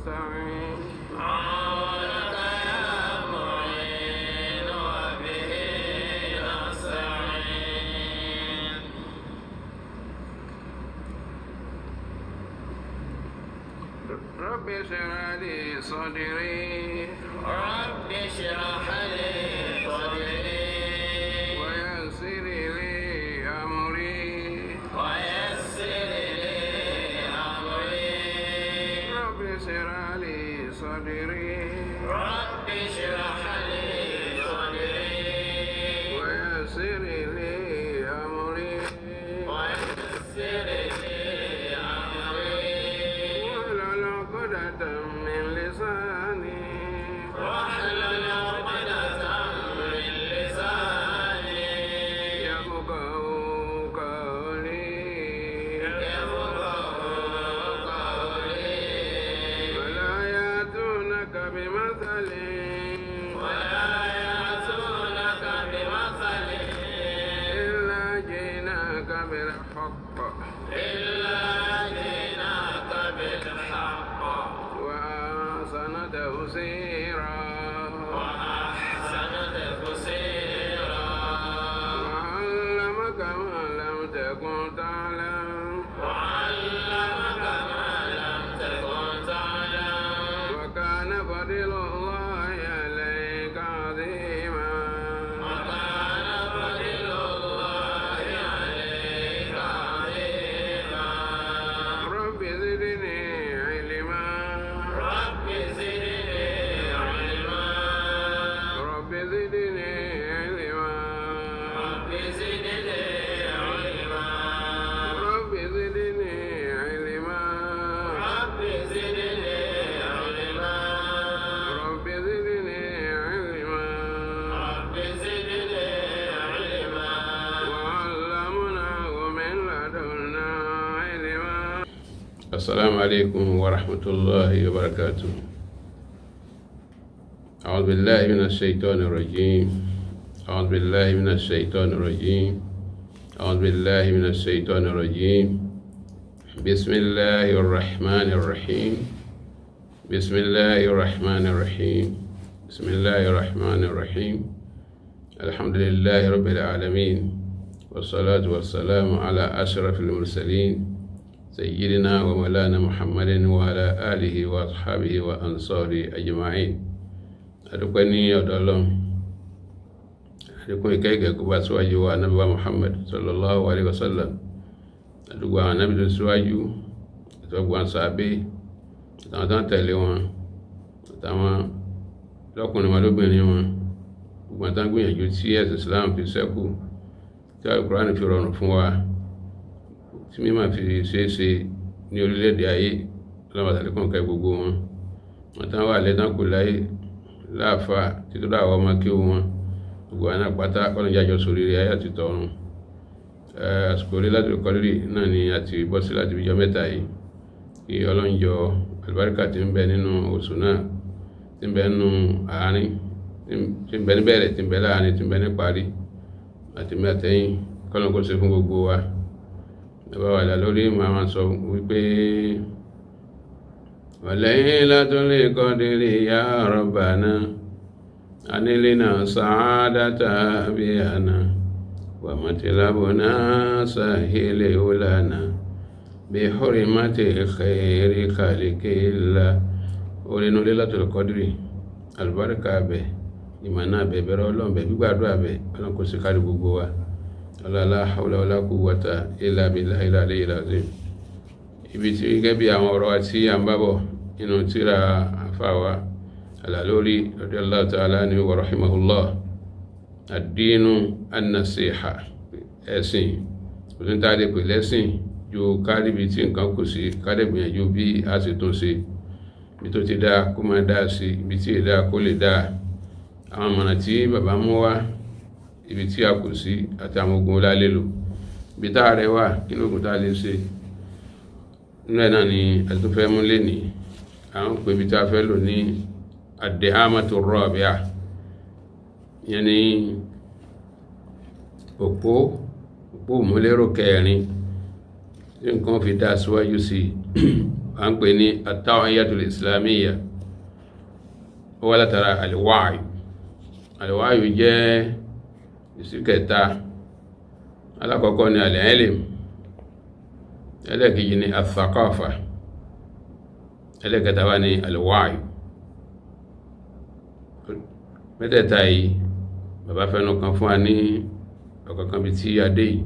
نستعين عونك يا معين وبه نستعين رب اشرح لي صدري رب اشرح لي صدري ويسر لي أمري ويسر لي أمري رب اشرح لي صدري رب اشرح لي صدري ويسر لي أمري ويسر لي أمري واحلل عقدة من لساني واحلل عقدة من لساني يفقهوا قولي يفقهوا قولي ولا يأتونك بمثل ولا يأتونك بمثل إلا جئناك بالحق إلا جئناك بالحق وأحسن تفسيرا وأحسن تفسيرا وعلمك ما لم تكن تعلم وعلمك ما لم تكن تعلم وكان فضل الله عليك عظيما وكان فضل الله عليك عظيما رب زدني علما رب زدني علما رب زدني علما رب زدني علما رب زدني علما رب زدني علما رب زدني علما رب زدني علما وعلمناه من لدنا علما. السلام عليكم ورحمة الله وبركاته. أعوذ بالله من الشيطان الرجيم أعوذ بالله من الشيطان الرجيم أعوذ بالله من الشيطان الرجيم بسم الله الرحمن الرحيم بسم الله الرحمن الرحيم بسم الله الرحمن الرحيم الحمد لله رب العالمين والصلاة والسلام على أشرف المرسلين سيدنا ومولانا محمد وعلى آله وأصحابه وأنصاره أجمعين. adúpẹ́ ní ọ̀dọ̀ Ọlọ́run, adúpẹ́ ìkẹ́gẹ́ kó bá síwájú wa Ànábì wa Muhammad sallallahu alaihi wasallam, adúgbò àwọn Ànábì tó síwájú ìtọ́gbọ̀n sàábé àtàwọn tán tẹ̀lé wọn àtàwọn lọ́kùnrin wọn lóbìnrin wọn gbogbo àtàwọn gbìyànjú tí ẹ̀sìn Islam fi ṣẹ́kù tí Al-Qur'an fi rọrùn fún wa tí mímọ̀ fi ṣeéṣe ní orílẹ̀-èdè ayé ọlọ́mọ̀tàlẹ́kùn kẹ́ gbogbo wọn àtàwọn wà lẹ́tàn kù láyé láàfà títí dáwọ́ ọmọ kí wọn gbogbo àná pátá kọ́nìjájọ́ sórí ayé àti tọ̀run. Àsìkò orí láti kọ́lírì náà ni àti bọ́ sí láti bíjọ mẹ́ta yìí kí ọlọ́njọ́ àlùbáríkà tí ń bẹ nínú oṣù náà, tí ń bẹ nínú àárín, tí ń bẹ níbẹ̀rẹ̀, tí ń bẹ láàárín, tí ń bẹ níparí àti mẹ́tẹ̀yìn kọ́lọ́n kó ṣe fún gbogbo wa. Bàbá wà lórí màá sọ wípé Laylatul Qadri ya Rabbana anilina sa'adata biyana wa matlabuna sahili ulana bi hurmati khairi khalikillah. Orinu Laylatul Qadri albarka bẹ̀, ìmọ̀nà bẹ̀, bẹ̀rẹ̀ Ọlọ́run bẹ̀, gbígbàdúrà bẹ̀, Ọlọ́run kó ṣe kárí gbogbo wa. La hawla wala quwwata illa billahil aliyyil azim. Ibi tí gẹ́gẹ́ bí àwọn ọ̀rọ̀ àti àmbábọ̀ inú tírà àfáwà Al-Aluri radiyallahu ta'ala anhu wa rahimahullah, ad-dinu an-nasiha, ẹ̀sìn òtún tàbí pè lẹ́sìn ju káríbi tí nǹkan kù sí, kádẹ̀gbìyànjú bí a sì tún sí, ibi tó ti dáa kó máa dáa sí, ibi tí ìdáa kó lè dáa. Àwọn mọ̀nà tí bàbá mú wá, ibi tí a kù sí àti àwọn ogun lálé lò, ibi tá rẹ wà kí lóògùn tá lè ṣe. Nínú ẹ̀ náà ni àtúnfẹ́ mú lé ní àwọn pé ibi tá fẹ́ lò ní ad-dihamatu ar-rabi'a, yẹn ni òpó múlérò kẹrin tí nǹkan fi dá síwájú sí à ń pè ní at-ta'iyatul islamiyya ó wá látara al-wa'yu. Al-wa'yu jẹ́ ìsìkẹta. Alákọ̀ọ́kọ́ ni al-ilm, ẹlẹ́kejì ni al-thaqafa, ẹlẹ́kẹta wá ní al-wa'yu. Mẹ́tẹ̀ẹ̀ta yìí bàbá fẹ́nu kan fún wa ní ọ̀kankan bí tí a dé yìí.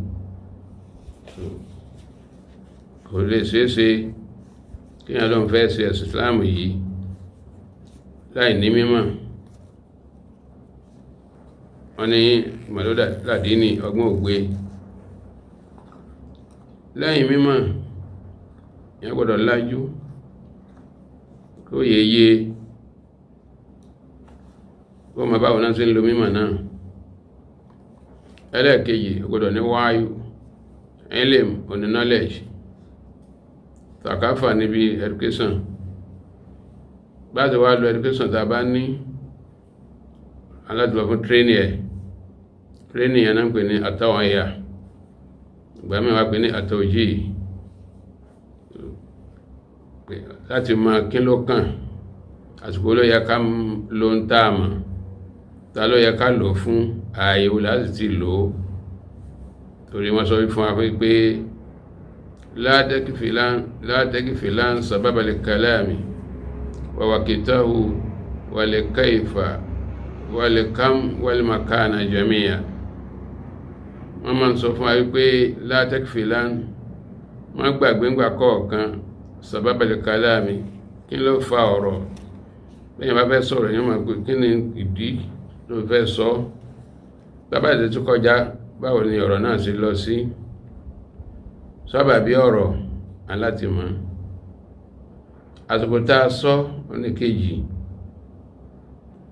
Kò lè ṣeéṣe kí èèyàn lóun fẹ́ ṣe ẹ̀sìn Islam yìí láì ní mímọ̀. Wọ́n ní màlúdà ládìíní ọgbọ́n ògbé. Lẹ́yìn mímọ̀ èèyàn gbọ́dọ̀ lájú kó yeye kó máa báwo náà ṣe ń lo mímọ̀ náà. Ẹlẹ́ẹ̀kejì ó gbọ́dọ̀ ní wáyù, ilm oní knowledge, thaqafa níbi education. Bá ti wá lo education tá a bá ní aládùúgbò fún training yẹn náà ń pè ní at-taw'iyya, ìgbà mẹ́wàá wá pè ní at-tawjih, láti máa kí ló kàn, àsìkò ló yẹ ká ló ń tá a mọ̀, ta ló yẹ ká lò fún, ààyè wo láti ti lò ó. Torí wọ́n sọ fún wa pé la takfilan sababa al-kalami wa waqtahu wal kayfa wal kam wal makana jami'a. Wọ́n máa ń sọ fún wa pé la takfilan, wọ́n gbàgbé ńgbà kọ̀ọ̀kan sababa al-kalami, kí ló fa ọ̀rọ̀. Lẹ́yìn bá fẹ́ sọ̀rọ̀ yẹn máa pé kí ni ìdí ló fẹ́ sọ. Bàbá ìdí tó kọjá báwo ni ọ̀rọ̀ náà ṣe lọ sí. Sábàbí ọ̀rọ̀ aláti mọ̀. Àsìkò tá a sọ oníkejì,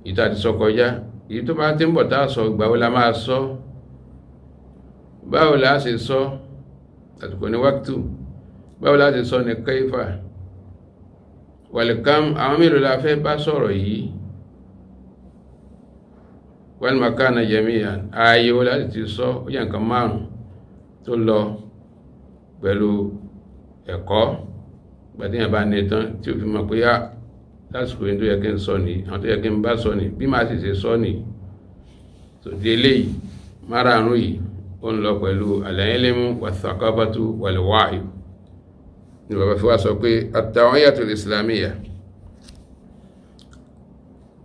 ìta ti sọ kọjá, èyí tó bá ti ń bọ̀ tá a sọ ìgbà wo la máa sọ, báwo la ṣe sọ, àsìkò ní wákìtù, báwo la ṣe sọ ní kaifa, wal kam, àwọn mélòó la fẹ́ bá sọ̀rọ̀ yìí, wal makana jami'an, ààyè wo láti ti sọ. Ó yẹ nǹkan márùn tó lọ pẹ̀lú ẹ̀kọ́ gbàdéyàn bá ní tán tí ó fi mọ̀ pé lásìkò yìí tó yẹ kí n sọ ní, àwọn tó yẹ kí n bá sọ ní, bí máa sì ṣe sọ ní. tó di eléyìí márààrún yìí ó ń lọ pẹ̀lú al-ilmu wath-thaqafatu wal-wa'yu. Ní bàbá fi wá sọ pé at-taw'iyatul islamiyya,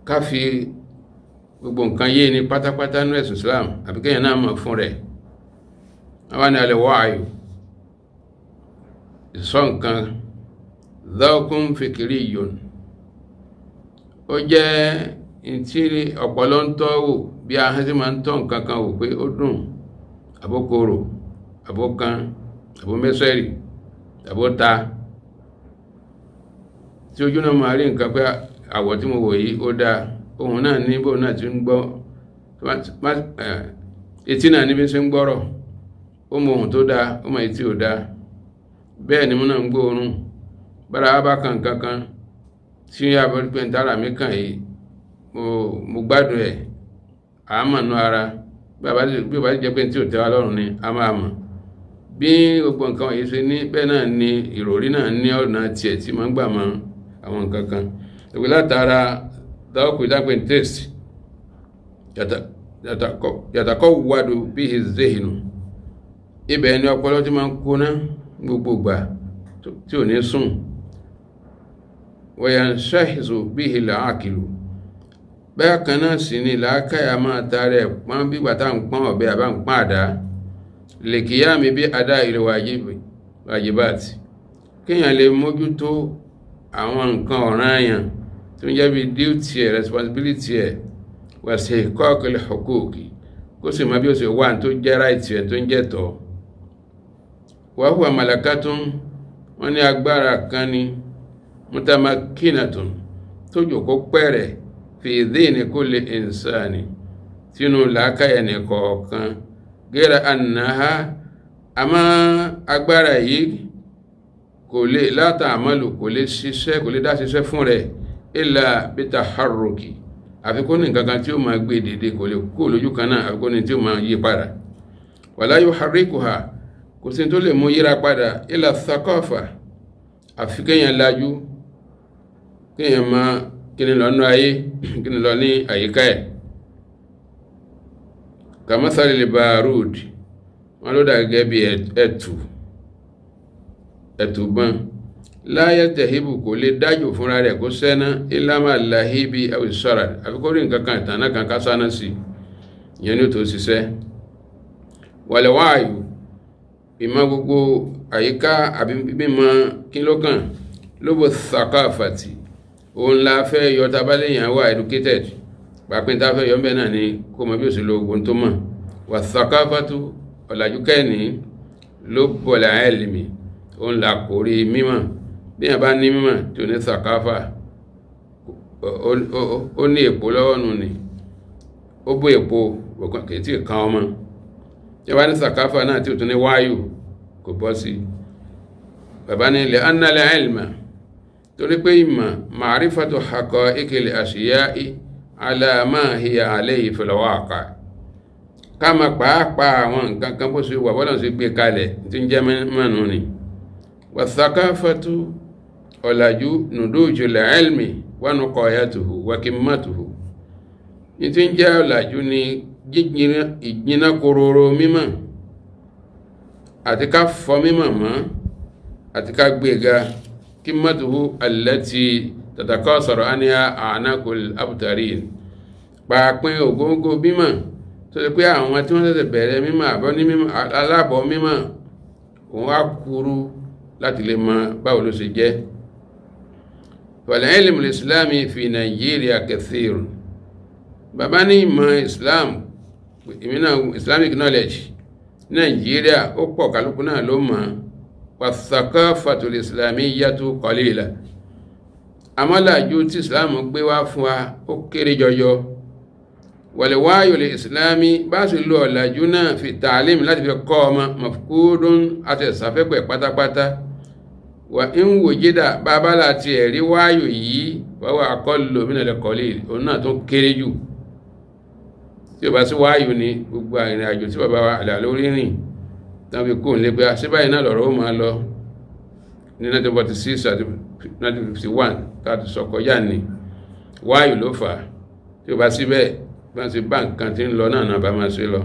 ká fi gbogbo nǹkan yé ní pátápátá ní ẹ̀sìn Islam, àbí kéèyàn náà mọ̀ fún rẹ̀. Àwọn ni al-wa'yu, ìsọ nǹkan, dhawqun fikiryun, ó jẹ́ ìtí ọpọlọ ń tọ́ wò, bí ahọ́n sí máa ń tọ́ nǹkan kan wò pé ó dùn, àbókorò, àbókan, àbómẹ́sẹ̀rì, àbóta, tí ojú náà máa rí nǹkan pé àwọ̀ tí mo wò yìí ó dáa, ohun náà ní bóun náà ti ń gbọ́, etí náà níbi ṣe ń gbọ́rọ̀, ó mọ ohun tó dáa, ó mọ etí ò dáa, bẹ́ẹ̀ ni mo náà ń gbóòórùn. Bára bá kan kankan tí a bá rí pé dára mi kàn yìí, mo gbádùn ẹ̀, a máa nú ara. Bí ó bá jẹ́ pé tí ò tẹ́ wa lọ́rùn ni a máa mọ̀. Bí gbogbo nǹkan wọ̀nyí ṣe ní, bẹ́ẹ̀ náà ni ìròrí náà ní ọ̀nà tiẹ̀ tí máa ń gbà mọ àwọn nǹkan kan. Ìwé látara dáwọ́kù ìdápẹ́ taste yàtàkọ́ wádùú bí ìzéhìnù, ibẹ̀ ni ọpọlọ tí máa ń kóná gbogbo gbà tí ò ní sùn. wayanshahizu bihi al-aqilu, bẹ́ẹ̀ kan náà sì ni làákàyà máa tààrẹ pọ́n bí gbàtà ń pọ́n ọ̀bẹ àbá ń pọ́n àdá liqiyami bí adá al-wajibati, kíyàn lè mójútó àwọn nǹkan ọ̀ranyàn tó ń jẹ́ bí duty ẹ̀, responsibility ẹ̀, wa istihqaq al-huquqi, kó sì mọ bí ó sì wà tó jẹ́ right ẹ̀ tó ń jẹ́ tọ́. wa huwa malakatun, wọ́n ní agbára kan ni mutamakkinatun, tó jòkó pẹ̀rẹ̀ fi dhihni kulli insani, tínú làákàyè nìkọ̀ọ̀kan. Ghayra annaha, àmọ́ agbára yìí kò lè la ta'malu, kò lè ṣiṣẹ́, kò lè dá ṣiṣẹ́ fún rẹ̀ illa bitaharruki, àfikún ní nǹkan kan tí ó máa gbé dìde, kò lè kó lójú kan náà, àfikún ní tí ó máa yí padà. Wala yuharrikuha, kò sí tó lè mú yíra padà illa thaqafa, àfi kéèyàn lajú kéèyàn máa kí ni lọ nínú ayé kí ni lọ ní àyíká ẹ̀. kàmásàlì lè bàrúd wọn ló dà gẹ́gẹ́ bí ẹ̀tùbọ́n láyé tẹ̀híbù kò lè dájò fúnra rẹ̀ kó sẹ́ná ìlàmà láhíbi àwìsọ́ra àfikórí nǹkan kan ìtànà kan ká sáná sí ìyẹn ní ó tó ṣiṣẹ́. wàlẹ̀wáàyù ìmọ̀ gbogbo àyíká àbí mímọ̀ kílókàn lóbò thaqafati òun la fẹ́ yọ tabaléyàn wà educated pàpín tá fẹ́ yọ mẹ́ náà ni kó mọ̀ bí ó sì lo ogun tó mọ̀ wà thaqafatu ọ̀làjú kẹ́ni ló bọ̀lẹ̀ ilmi òun la kò rí mímọ̀ bí yàn bá ní mímọ̀ tí ó ní thaqafa ó ní èpo lọ́wọ́ nù ni ó bó èpo kìí tí kan ọmọ yàn bá ní thaqafa náà tí ó tún ní wáyù kò bọ́ sí. bàbá ní ilẹ̀ annalẹ̀ ilma torí pé ìmọ̀ ma'rifatu haqa'iqil ashiya'i ala ma hiya alayhi fil waqi' ká ma pàápàá àwọn nǹkan kan bó ṣe wà bọ́lọ̀ sí gbé kalẹ̀ tí ń jẹ́ mẹ́nu ni. wa thaqafatu ọ̀làjú nudujul ilmi wa nuqayatuhu wa kimmatuhu ní tí ń jẹ́ ọ̀làjú ni ìjìnà kòròrò mímọ̀ àti ká fọ mímọ̀ mọ́ àti ká gbéga kimmatuhu allati tatakasaru anha a'naqul abtarin pàápín ògógó mímọ̀ tó ṣe pé àwọn tí wọ́n ṣẹ̀ṣẹ̀ bẹ̀rẹ̀ mímọ̀ àbọ̀ ní mímọ̀ alábọ̀ mímọ̀ òun á kúrú láti lè mọ báwo ló ṣe jẹ́. wal ilmul islami fi Nàìjíríà kathir bàbá ní ìmọ̀ Islam ìmìnà Islamic knowledge Nàìjíríà ó pọ̀ kálukú náà ló mọ̀ wa thaqafatul islamiyyatu qalila àmọ́làjú tí Islam gbé wá fún wa ó kéré jọjọ. wàlẹ̀wáyò lè ìsìlámi bá sì lò ọ̀làjú náà fi tààlim láti fi kọ́ ọmọ mafkúdùn àti ìsàfẹ́pẹ̀ pátápátá wà ń wò jídà bábálà ti ẹ̀rí wáyò yìí wáwà akọ́lù mínàlẹ̀ kọ́lì òun náà tó kéré jù. tí ó bá sí wáyò ní gbogbo ìrìn àjò tí bàbá àlà lórí rìn tán fi kóòn lé pé àṣíbáyìí náà lọ̀rọ̀ ó máa lọ ní 1946 àti 1951 káàtì sọ kọjá ní wáyò ló fà tí ó bá síbẹ̀ bá ti bá nǹkan tí ń lọ náà bá máa ṣe lọ.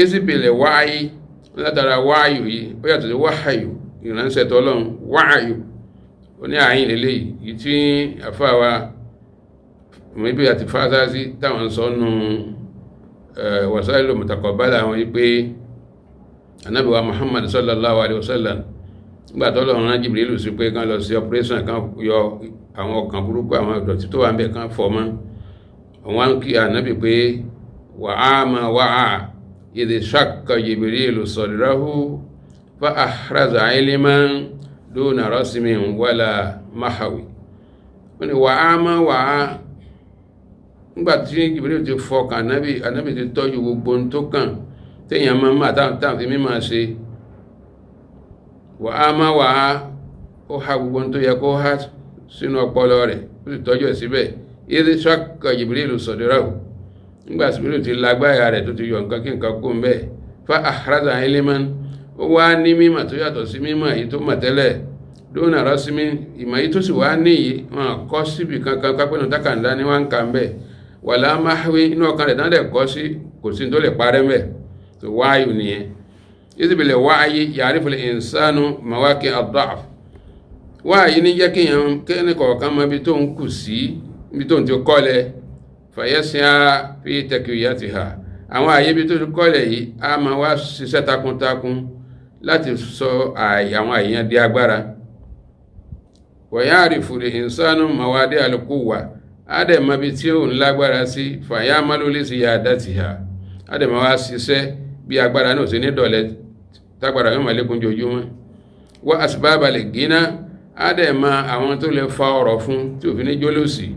ìsìpìlẹ̀ wáyé látara wáyò yìí ó yàtọ̀ sí wáyò ìránṣẹ́ tọ́lọ́run wáyò ó ní àyín lélẹ̀ yìí tí àfáwà mọ̀bí àti fásásí táwọn sọ nù wasailu mutaqabbala àwọn yìí pé Ànábì wa Muhammad sallallahu alaihi wasallam nígbà tọ́lọ́run rán Jibrilu sí pé kán lọ sí operation kan yọ àwọn ọkàn burúkú àwọn ìdọ̀tí tó wà ń bẹ̀ kan fọ́ mọ́ wọ́n kí Ànábì pé wàá ìdí ṣakka Jibrilu sadrahu fa ahraza ilman duna rasmin wala mahawi. wọ́n ni wàá nígbàtí Jibrilu ti fọkàn Ànábì ti tọ́jú gbogbo tó kàn téèyàn máa máa táwọn fi mímọ̀ ṣe. wàá ó ha gbogbo tó yẹ kó há sínú ọpọlọ rẹ̀ ó sì tọ́jú ẹ̀ síbẹ̀. ìdí ṣakka Jibrilu sadrahu nígbà Jibrilu ti lágbáyà rẹ̀ tó ti yọ nǹkan kí nǹkan kó ń bẹ́ẹ̀ fa ahraza ilman ó wá ní mímọ̀ tó yàtọ̀ sí mímọ̀ èyí tó mọ̀ tẹ́lẹ̀ dóná rọ́símí ìmọ̀ èyí tó sì wá níyì wọn kọ́ síbi kankan kápẹ́nu tákàndá ní wọ́n ń kà ń bẹ̀ wàlá máhwí inú ọkàn rẹ̀ tán dẹ̀ kọ́ sí kò sí tó lè parẹ́ mẹ́ tó wáyù nìyẹn. ìsìbìlẹ̀ wáyé ya'riful insanu mawaqi ad-da'f wáyé ní jẹ́ kéèyàn kọ̀ọ̀kan mọ ibi tó ń kù sí ibi tó ń ti kọ́lẹ̀ fàyẹ́sìn á fi takwiyatiha àwọn àyè ibi tó ti kọ́lẹ̀ yìí á máa wá ṣiṣẹ́ takuntakun láti sọ àwọn àyèyàn di agbára. wa ya'rifu al-insanu mawadi al-quwwa á dẹ̀ mọ ibi tí ó ń lágbára sí fayamalu li ziyadatiha á dẹ̀ máa wá ṣiṣẹ́ bí agbára náà sí ní dọ̀lẹ́ tágbára yóò máa lékún jojúmọ́. wa asbab al-ghina á dẹ̀ mọ àwọn tó lè fa ọ̀rọ̀ fún tí òfin ní jólósì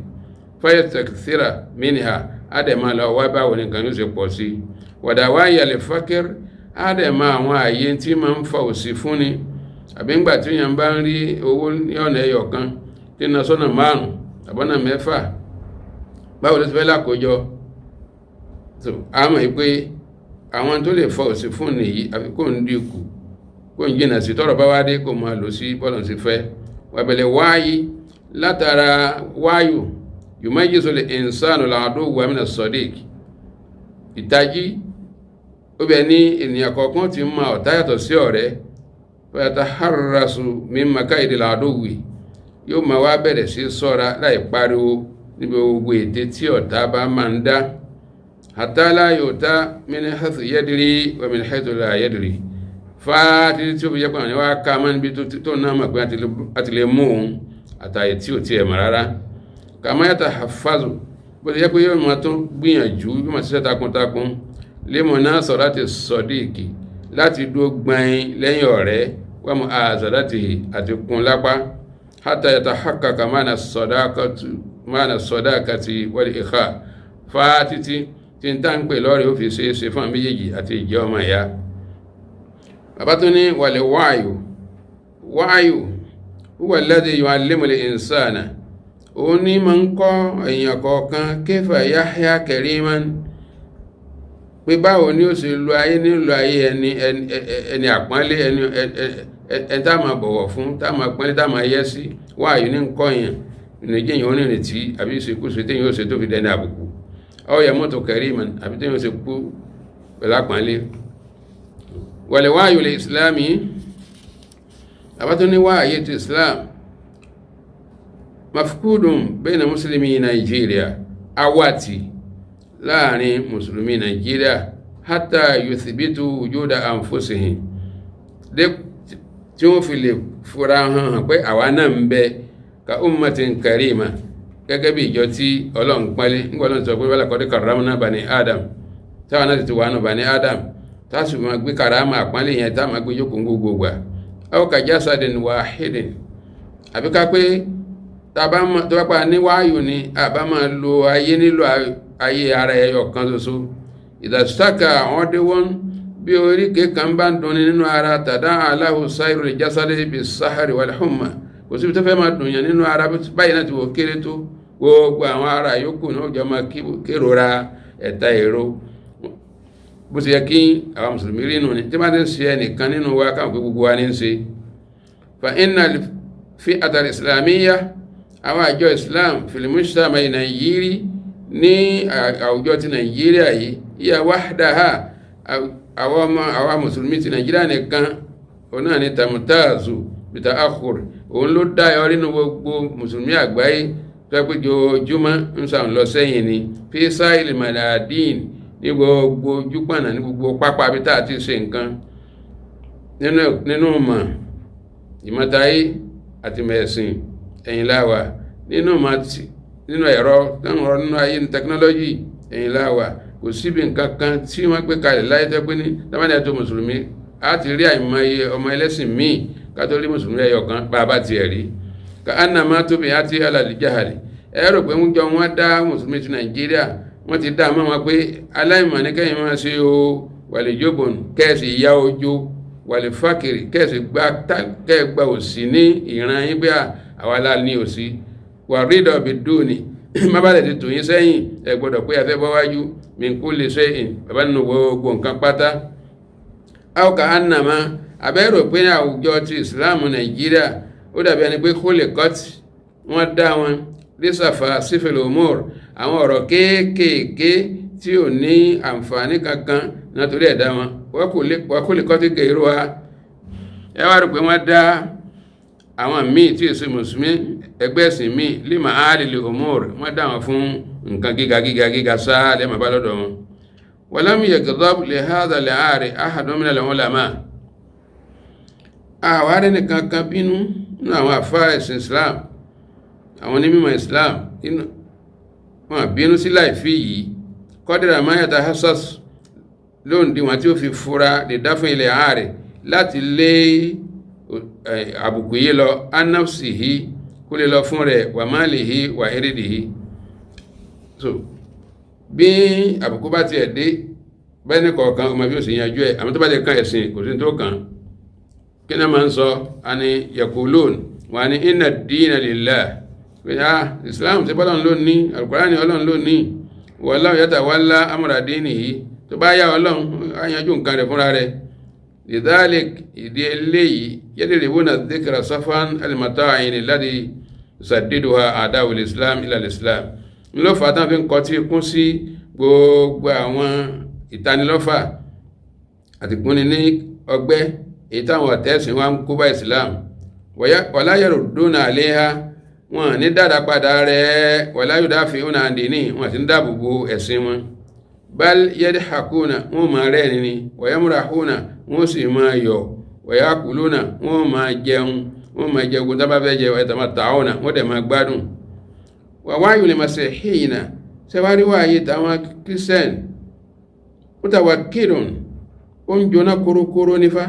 fayastaksira minha á dẹ̀ máa lọ wá báwo nìkan yóò ṣe pọ̀ sí. wa dawaya al-faqr á dẹ̀ mọ àwọn àyè tí máa ń fa òṣì fún ni àbí ńgbà tí yàn bá ń rí owó ní ọ̀nà ẹyọ kan tí na sọ́nà 5 àbọ́nà 6 báwo ló ti fẹ́ lákòójọ. a mọ̀ pé àwọn tó lè fa òṣì fún nìyí àfikún dínkù kó ń jìnà sí tọ́rọ̀ bá wá dé kó máa lò sí bọ́lọ̀ sí fẹ́ wàbẹ̀lẹ̀ wáyí látara wáyù yumayyizu al-insanu al-aduwwa min as-sadiq ìtají ó bẹ̀ ní ènìyàn kọ̀ọ̀kan ti máa ọ̀tá yàtọ̀ sí ọ̀rẹ́ fayataharrasu min makaidil aduwwi yóò máa wá bẹ̀rẹ̀ sí ṣọ́ra láì pariwo níbi gbogbo ète tí ọ̀tá bá máa ń dá hatta la yu'ta min haythu yadri wa min haythu la yadri fáátí tí ó fi jẹ́ pé àwọn wá ká máa níbi tó náà mọ̀ pé àti lè mú òun àtàyè tí ò tiẹ̀ mọ̀ rárá kama yatahaffazu bó ti jẹ́ pé yóò máa tó gbìyànjú yóò máa ṣiṣẹ́ takuntakun limunasarati sadiqi láti dúró gbọ́n lẹ́yìn ọ̀rẹ́ wa mu'azaratihi àti kún lápá hatta yatahaqqaqa mana sadaqati wal ikha fáátí tí ń tán pè lọ́rẹ̀ ó fi ṣe é ṣe fún méjèèjì àti ìjẹ́ ọmọ ìyá bàbá tó ní wàlẹ̀ wáyù huwa alladhi yu'allimu al-insana òun ní ma ń kọ́ èèyàn kọ̀ọ̀kan kayfa yahya kariman pé báwo ni ó sì lo ayé nílò ayé ẹni àpọ́nlé ẹni tá máa bọ̀wọ̀ fún tá máa pọ́nlé tá máa yẹ́ sí wáyù ní kọ́ èèyàn ìrìnàjẹ́ èèyàn onírètí àbí ìṣekúṣe téèyàn ó ṣe tó fi dẹni àbùkù aw yamutu kariman àbí téèyàn ó ṣe kú pẹ̀lú àpọ́nlé wàlẹ̀ wáyù lè islami àbátún ní wáyé ti islam mafkudun bayna muslimi Nigeria awati láàrin musulmi Nigeria hatta yuthbitu wujuda anfusihim tí wọ́n fi lè fura hàn pé àwa náà ń bẹ ka ummatin karima gẹ́gẹ́ bí ìjọ tí Ọlọ́run pálí nígbàlọ́n sọ pé walaqad karramna bani adam táwọn náà ti wà nù bani adam tásù ma gbé karama àpánlé yẹn tá ma gbé jókòó gbogbo gbà aw ka jasadin wahidin àbí ká pé tó bá pa ní wáyù ni àbá máa lo ayé nílò ayé ara ẹyọ kan ṣoṣo ìdàsítákà àwọn déwọ́n bí oríkèé kan bá ń dunni nínú ara tàdá aláhu sairul jasadi bis sahari wal humma kò síbi tó fẹ́ máa dùn yàn nínú ara báyìí náà ti wò kéré tó gbogbo àwọn ara yòókù náà jọ máa kérora ẹ̀ta èrò bó ti yẹ kí àwọn mùsùlùmí rí nù ní tí bá ti ń ṣe ẹnìkan nínú wa káwọn pé gbogbo wa ní ń ṣe fa inna fi atal islamiyya àwọn àjọ islam fil mujtama nàìjírí ní àwùjọ ti nàìjíríà yìí ìyà wahdaha àwọn mùsùlùmí ti nàìjíríà nìkan òun náà ní tamutazu bita akhur òun ló dá yọ nínú gbogbo mùsùlùmí àgbáyé tó pé jojúmọ́ ń sàn lọ sẹ́yìn ni fi sáìlì maladin ní gbogbo ojúpọ̀nà ní gbogbo pápá bí táà ti ṣe nǹkan nínú mọ̀ ìmọ̀tayé àti mẹ̀sìn ẹ̀yìn láwà nínú ẹ̀rọ nínú ayé ní tẹkinọ́lọ́jì ẹ̀yìn láwà kò síbi nǹkan kan tí wọ́n gbé kalẹ̀ láyé tó pé ní tábàdí àti mùsùlùmí á ti rí àìmọye ọmọ ẹlẹ́sìn míì kátólí mùsùlùmí ẹyọ kan bàbá ti ẹ̀rí ká annama tóbi àti alàlìjáhàlì ẹ̀rọ pé wọ́n jọ wọ́n dá mùsùlùmí ti nàìjíríà wọ́n ti dá mọ́ wọn pé aláìmọ̀ ní kẹ́yìn máa ṣe o wàlìjóbòn kẹ́ẹ̀sì ìyá ojó wàlìfákìrì kẹ́ẹ̀sì kẹ́ẹ̀gbà òsì ní ìran yín pé àwa la ní òsì wà rídọ̀ bí dùnì má bá lè ti tò yín sẹ́yìn ẹ gbọ́dọ̀ pé afẹ́ bọ́ wájú min kulli shay'in bàbá nínú gbogbo nǹkan pátá áwùká annama abẹ́rò pé ní àwùjọ ti ìsìláàmù nàìjíríà ó dàbí ẹni pé khuliqat wọ́n dá wọn lísàfà sífìlì umur àwọn ọ̀rọ̀ kéékèèké tí ò ní àǹfààní kankan nítorí ẹ̀dá wọn wa khuliqat ghayruha ẹ wá rò pé wọ́n dá àwọn míì tí èsì mùsùlùmí ẹgbẹ́ ẹ̀sìn míì lima alìlì umur wọ́n dá wọn fún nǹkan gíga sáà lẹ́mọ̀ bá lọ́dọ̀ wọn walam yaghdab li hadha al-aari ahadun min al-ulama àwárí nìkan kan bínú nínú àwọn àfáà ẹ̀sìn islam àwọn onímọ̀ islam wọ́n bínú sí láìfí yìí kọ́dìrà máa yàtà hassas lóòndí wọn tí ó fi fura lè dáfún ilẹ̀ ààrẹ láti lé àbùkù yìí lọ annafsihi kó lè lọ fún rẹ̀ wà malihi wà iridihi so bí àbùkù bá ti ẹ̀dé bẹ́ẹ̀ ní kọ̀ọ̀kan ọmọ bí ó sì yanjú ẹ̀ àmọ́ tó bá ti kan ẹ̀sìn kò sí tó kàn kí náà máa ń sọ àni yakulun wà ní inna ad-dina lillah pé islam tí bọ́lọ́n ló ní alukùránì ọlọ́run ló ní wallahu yatawalla amra dinihi tó bá yá ọlọ́run á yanjú nǹkan rẹ̀ fúnra rẹ̀ lidhalik ìdí eléyìí yadribuna dhikra safan al-mata'in alladhi yusaddiduha a'da'u al-islam ila al-islam ló fà tán fi ń kọtí kún sí gbogbo àwọn ìtanilọ́fà àti kúnni ní ọgbẹ́ èyí táwọn ọ̀tẹ́sìn wa ń kó bá islam wala yarudduna alayha wọn ní dáadáa padà rẹ̀ wala yudafi'una an dini wọn ti ń dáàbòbò ẹ̀sìn wọn bal yadhakuna wọn máa rẹ́rìn ni wa yamrahuna wọn sì máa yọ̀ wa yakuluna wọn máa jẹun wọn máa jẹun tó bá fẹ́ jẹ wa yatamatta'una wọn dẹ̀ máa gbádùn wa wáyù lè masihina sẹ́wárí wáyé táwọn kírísẹ́n mutawakkilun ó ń jóná kórókóró nífà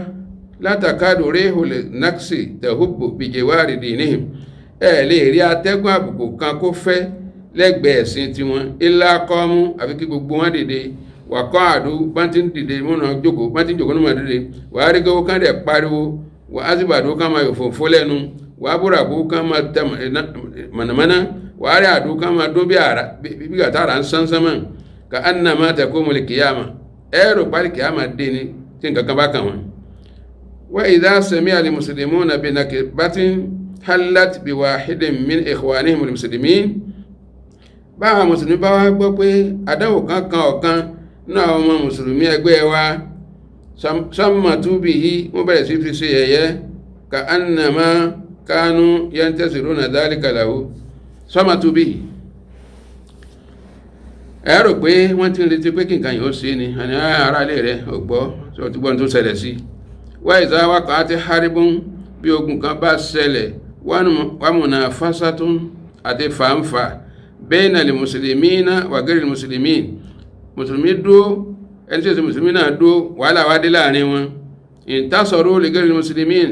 látàkádò réhùlẹ̀ náksì tẹ̀húbù bìjẹ̀wárì dìníhìm lè rí atẹ́gùn àbùkù kan kó fẹ́ lẹ́gbẹ̀ẹ́ ẹ̀sìn tiwọn ilá kọ́mú àfi kí gbogbo wọn dìde wà kọ́ àdú bántí ń dìde múnà jókòó bántí ń jókòó ní màdìde wà á rí gẹ́wó kán dẹ̀ pariwo wà á sì bàdó kán máa yòfòfó lẹ́nu wà á búràbó kán máa tẹ mànàmáná wà á rí àdó kán máa dó bí gàtàrà ń sánsánmà ka annama takumul kiyama ẹ̀rọ pálí kiyama dé ni tí nǹkan kan bá kàn wọn. wa idha sami'a al-muslimuna bi nakbatin hallat bi wahidin min ikhwanihim al-muslimin báwọn mùsùlùmí bá wá gbọ́ pé àdánwò kan ọ̀kan nínú àwọn ọmọ mùsùlùmí ẹgbẹ́ wa sammatu bihi wọ́n bẹ̀rẹ̀ sí fi ṣe yẹ̀yẹ́ ka annama kanu yantasiruna dhalika lahu sammatu bihi ẹ̀rọ pé wọ́n ti ń retí pé kí nǹkan yìí ó ṣe ni àní ara ilé rẹ̀ ọ̀gbọ́ tí ó ti gbọ́n tó ṣẹlẹ̀ sí wa idha waqa'ati haribun bí ogun kan bá ṣẹlẹ̀ wa munafasatun àti fàǹfà bayna al-muslimina wa ghayri al-muslimin mùsùlùmí dúó ẹni tí ó sì mùsùlùmí náà dúó wàhálà wá dé láàrin wọn intasaru li ghayri al-muslimin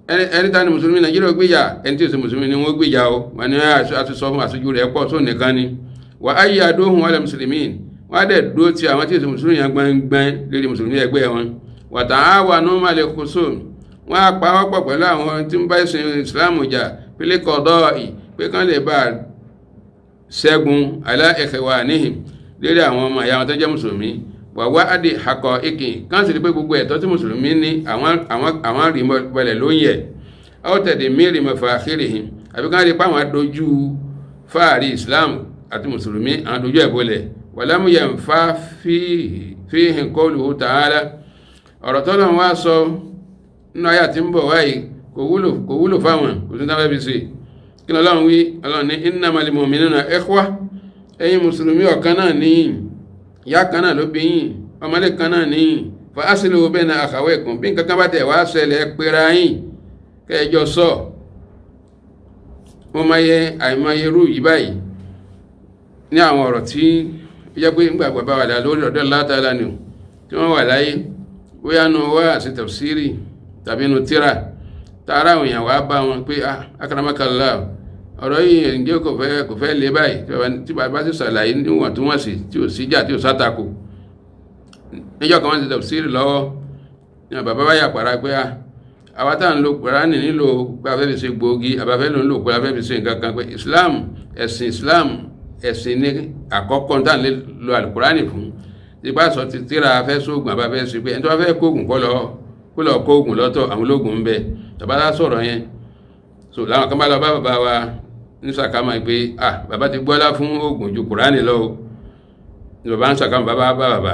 ẹni tani mùsùlùmí nàìjíríà gbéjà ẹni tí ó sì mùsùlùmí ni wọ́n gbéjà o wọn ni àti sọ fún àṣojú rẹ̀ pọ̀ tó nìkan ni wa ayyaduhum ala al-muslimin wọ́n á dẹ̀ dúó ti àwọn tí ó sì mùsùlùmí yẹn gbẹ́ngbẹ́n lórí mùsùlùmí ẹgbẹ́ wọn wa ta'awanu ma'al khusum wọ́n á pa wọ́pọ̀ pẹ̀lú àwọn tí ń bá ìsìn ìsìláàmù jà pílẹ̀ kọ̀dọ̀ pé kán lè bá ṣẹ́gun ala ikhwanihim lérí àwọn ọmọ ìyá wọn tó jẹ́ mùsùlùmí wà wá àdì àkọ́ ìkìn kán sì rí pé gbogbo ẹ̀tọ́ tí mùsùlùmí ní àwọn rí bọ̀lẹ̀ ló ń yẹ ọ́ tẹ̀dé mẹ́rin mẹ́fà àkérèhìn àbí kán rí pé àwọn dojú fáàrí islam àti mùsùlùmí àwọn dojú ẹ̀ bọ̀lẹ̀ wà lámúyẹ̀ ń fa fíhìn qawluhu ta'ala ọ̀rọ̀ tó lọ́n wá sọ nínú ayé àti ń bọ̀ wáyé kò wúlò fáwọn kò sí táwọn fi ṣe kí lọ́lọ́run wí ọlọ́run ní innamal mu'minuna ikhwa ẹ̀yin mùsùlùmí ọ̀kan náà ní ìyá kan náà ló bí yín ọmọdé kan náà ní fa aslihu bayna akhawaykum bí nǹkan kan bá tẹ̀ wá ṣẹlẹ̀ pera yín kẹjọ sọ wọ́n máa yẹ àìmáyé rú yìí báyìí ní àwọn ọ̀rọ̀ tí ó jẹ́ pé nígbà bàbá wà dá lórí ọ̀dọ́ Allah Ta'ala ni tí wọ́n wà láyé bóyá nu wá àti tafsiri tàbí nu tíra tààrà àwọn èèyàn wá bá wọn pé akramakallah ọ̀rọ̀ yìí ǹjẹ́ kò fẹ́ lé báyìí tí bàbá sì ṣàlàyé níwọ̀n tí wọ́n sì tí ò síjà tí ò sátakò níjọ́ kan wọ́n ti tafsiri lọ́wọ́ ní bàbá bá yà pàrà pé àwa tá à ń lo Kùránì nílò pé afẹ́ fi ṣe gbòógì àbáfẹ́ ló ń lò pé afẹ́ fi ṣe nǹkan kan pé Islam ẹ̀sìn ní àkọ́kọ́ tá à ń lo Al-Kùránì fún tí bá sọ ti tíra afẹ́ sóògùn àbáfẹ́ sí pé ẹni tó bá fẹ́ kóògùn kó lọ kóògùn lọ́tọ̀ àwọn ológun ń bẹ tàbá sọ̀rọ̀ yẹn so láwọn kan bá lọ bá bàbá wa ní sàkámà pé bàbá ti gbọ́lá fún oògùn ju Kùránì lọ ní bàbá ń sàkámà bàbá bàbá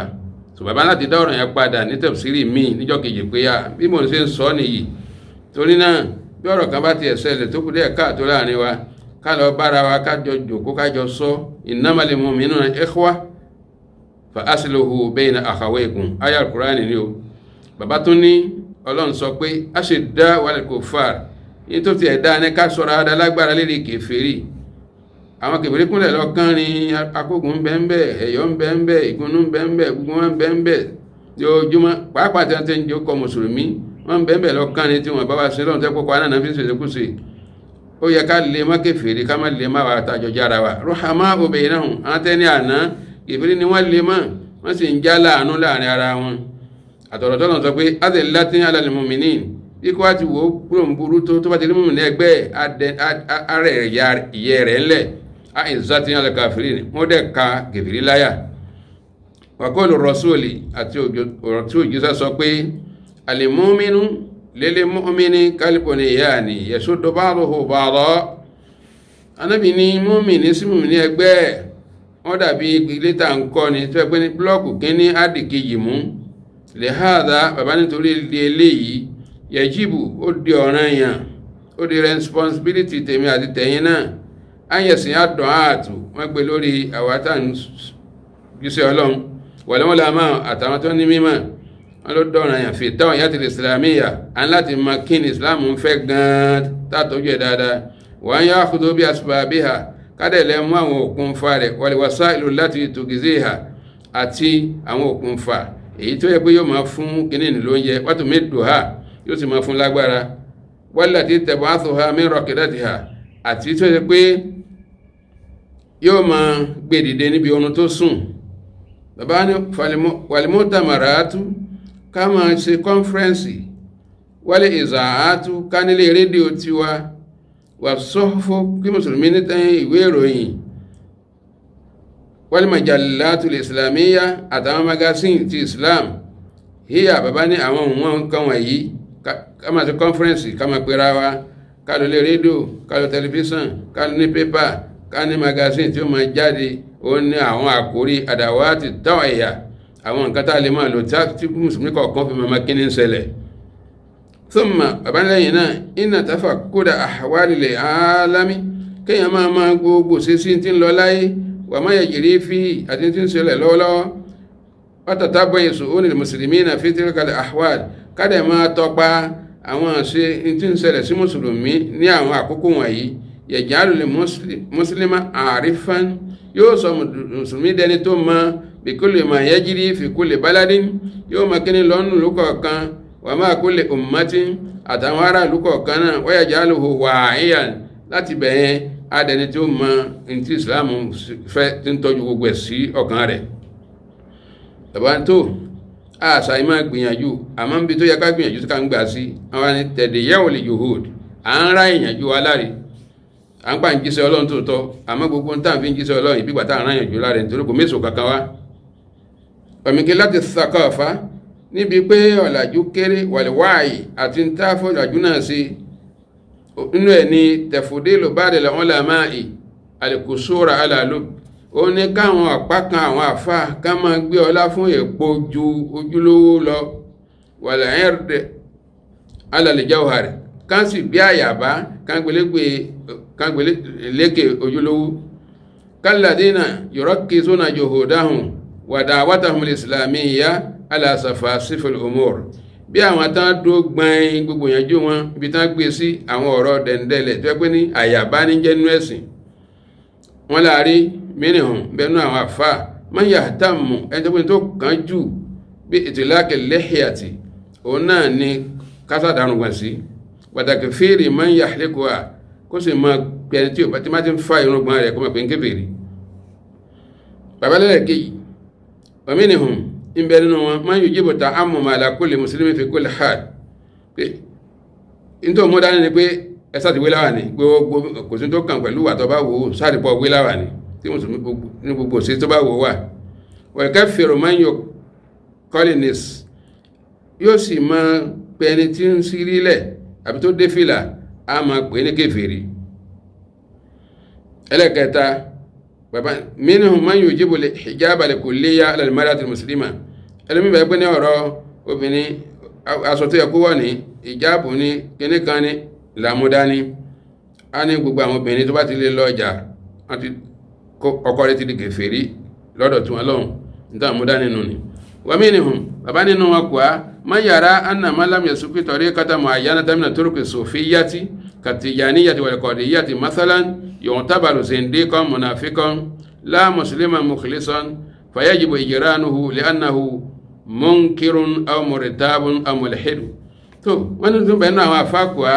so bàbá láti dá ọ̀rọ̀ yẹn padà ní tẹ̀síìrì míì níjọ́ kejì pé bí mo ṣe ń sọ nìyí torí náà bí ọ̀rọ̀ kan bá ti ṣẹlẹ̀ tó kù díẹ̀ káàtó láàrin wa ká lọ bára wa kájọ jòkó kájọ sọ innamal mu'minuna ikhwa fa aslihu bayna akhawaykum àyá Kùránì ni o bàbá tún ní Ọlọ́run sọ pé ashidda wal kuffar yìí tó ti ẹ̀dá ní ká sọ̀rọ̀ adá lágbára lérí kèfèrí àwọn kèfèrí kúnlẹ̀ lọ́kàn ní akógun bẹ́ẹ̀nbẹ́ ẹ̀yọ́ bẹ́ẹ̀nbẹ́ ìgúnnú bẹ́ẹ̀nbẹ́ gbogbo wọn bẹ́ẹ̀nbẹ́ lójúmọ́ pàápàá tí wọ́n ti ń jẹ́ ọkọ̀ mùsùlùmí wọ́n bẹ́ẹ̀nbẹ́ lọ́kàn ní tí wọ́n bá wá sí lọ́run tẹ́ kókó anáà fi ń ṣèṣekúṣe ó yẹ ká lè má kèfèrí ká má lè má wà tàjọ jára wa ruhamau bainahum àwọn tẹ́ni àná kèfèrí ni wọ́n lè má wọ́n sì ń já láàánú láàrin ara wọn àtọ̀rọ̀tọ̀ lọ́n sọ pé adillatin alal mu'minin ikú àti wo kúrò ń burú tó bá ti rí mùmí ní ẹgbẹ́ ààrẹ ìyẹ́ rẹ̀ ńlẹ̀ àìsàtì alal kafirin wọ́n dẹ̀ ka kèfèrí láyà wa qawlu rasuli àti ọ̀rọ̀ tí òjíṣẹ́ sọ pé al-mu'minu lil-mu'mini kal-bunyani yashuddu ba'duhu ba'dan. Ànábì ní mùmínì sí mùmínì ẹgbẹ́ wọ́n dàbí ilé tá ń kọ́ ni tó ẹgbẹ́ ní búlọ́ọ̀kù kínní àdìkejì mú lihadha bàbá nítorí eléyìí yajibu ó di ọ̀ranyàn ó di responsibility tèmi àti tẹ̀yin náà ayẹ̀sìn àdùn ààtù wọ́n gbé lórí àwátà jíṣẹ́ ọlọ́run wal-ulama àtàwọn tó ní mímọ̀ wọ́n ló dọ̀ranyàn fi taw'iyatil islamiyya à ń láti mọ kí ni islam ń fẹ́ gan-an tàtọ́jú ẹ̀ dáadáa wa an ya'khudhu bi asbabiha kádẹ̀lẹ̀ mú àwọn òkúnfà rẹ̀ wal wasailu allati tugziha àti àwọn òkúnfà èyí tó yẹ pé yóò máa fún kìnnìún lóúnjẹ wàtò mẹ́dùhà yóò sì máa fún lágbára wallati tab'athuha min raqidatiha àti tó yẹ pé yóò máa gbé dìde níbi oorun tó sùn. Bàbá ní wal-mu'tamaratu ká máa ṣe kọ́nfẹ́rẹ́nsì wal izaa'atu ká nílé rédíò tiwa wà sọ́fọ́ kí mùsùlùmí ní tán ìwé ìròyìn wal majallatul islamiyya àtàwọn magasin ti islam híyà bàbá ní àwọn ohun kan wọ̀nyí ká máa ṣe kọ́nfẹ́rẹ́nsì ká máa pera wa ká lọ lé rédíò ká lọ tẹlifíṣàn ká lọ ní pépà ká ní magasin tí ó máa jáde ó ní àwọn àkórí adawati taw'iyya àwọn nǹkan tá a lè máa lò tí mùsùlùmí kọ̀ọ̀kan fi máa kí ní ṣẹlẹ̀. Thumma bàbá lẹ́yìn náà inna tafaqquda ahwalil alami kéèyàn máa gbogbo sí tí ń lọ láyé wà má yajri fihi àti tí ń ṣẹlẹ̀ lọ́wọ́lọ́wọ́ wa tatabbu'i su'unil muslimina fi tilkal ahwal kádẹ̀ máa tọpa àwọn àṣẹ tí ń ṣẹlẹ̀ sí mùsùlùmí ní àwọn àkókò wọ̀nyí yaj'alul muslima arifan yóò sọ mùsùlùmí dẹni tó mọ bi kulli ma yajri fi kulli baladin yóò máa kíni lọ́nù lókọ̀ọ̀kan wà máa kulli ummatin àtàwọn ará lókọ̀ọ̀kan náà wa yaj'aluhu wa'iyan láti bẹ̀yẹn adẹni tí ó mọ ní tí islam fẹ́ tí ń tọ́jú gbogbo ẹ̀ sí ọkàn rẹ̀. bàbá tó àṣà ìmọ̀ gbìyànjú àmọ́ níbi tó yẹ ká gbìyànjú sí ká ń gbà sí àwọn ni tẹ̀dẹ̀yẹ̀wò lè juhud à ń ra ìyànjú aláre à ń pa ń jíṣẹ́ ọlọ́run tó tọ́ àmọ́ gbogbo ń tàn fi ń jíṣẹ́ ọlọ́run ìbígbà tá à ń ra ìyànjú láre nítorí kò méso kankan wá. ọ̀mìnkì láti sàkọ́ọ̀fà níbi pé ọ̀làjú kéré wàlíwáàyè àti ń tá fọ́làjú náà sí inú ẹ̀ ní tẹ̀fùdílù ba'dil ulama'i al-kusura ala lub ó ní káwọn àpá kan àwọn àfá ká máa gbé ọlá fún èpo ju ojúlówó lọ wal 'ird ala al-jawhar ká sì bí àyàbá ká gbélé lékè ojúlówó kalladina yurakkizuna juhudahum wa da'watahum al-islamiyya ala safasifil umur bí àwọn tán dó gbọ́n gbogbo ìyànjú wọn ibi tán gbé sí àwọn ọ̀rọ̀ dẹ̀ndẹ̀lẹ̀ tó pé ní àyàbá ní jẹ́nu ẹ̀sìn wọ́n láàrí mìíràn bẹnu àwọn àfá man yahtammu ẹni tó pé tó kàn jù bí itlaqi lihiyati òun náà ni kásádàrùn gbọ̀n sí pàtàkì fèrè man yahlikuha kó sì mọ pẹ̀lú tí ó bá ti má ti ń fa irùngbọ̀n rẹ̀ kó mọ̀ pé ń kébèrè. babalẹ̀ kejì ọ̀mìnìhùn ìbẹ̀ nínú wọn man yujibu ta'ammuma ala kulli muslimin fi kulli hal pé nítorí mọ́ dání ni pé ẹsà ti wé láwà ní gbogbo kò sí tó kàn pẹ̀lú àtọ́ bá wò ó sáàdìpọ̀ wé láwà ní tí mùsùlùmí ní gbogbo sí tó bá wò wà wọ́n kẹ́ fèrò man yuqallinis yóò sì máa pẹ ẹni tí ń sí rílẹ̀ àbí tó dé fìlà á máa pè ní kèfèrí. ẹlẹ́kẹta bàbá minhum man yujibu al-hijaba al-kulliyya ala al-mar'ati al-muslima ẹlẹ́mí bẹ̀rẹ̀ pé ní ọ̀rọ̀ obìnrin aṣọ tó yẹ kó wọ̀ ní ìjáàbù ní kíní kan ní làmúdání á ní gbogbo àwọn obìnrin tó bá ti lè lọ ọjà ọkọ rẹ̀ ti di kèfèrí lọ́dọ̀ tí wọ́n lọ́hùn níta àmúdání nù ni. wa minhum bàbá nínú wọn kò á man yara anna man lam yasuki tariqatan mu'ayyanatan min turuqi sufiyyati katijaniyyati wal qadiriyyati mathalan yu'tabaru zindiqan munafiqan la musliman mukhlisan fayajibu ijranuhu li'annahu munkirun aw murtabun aw mulhid. tó wọ́n ní tún bẹ̀rẹ̀ àwọn àfáàkùá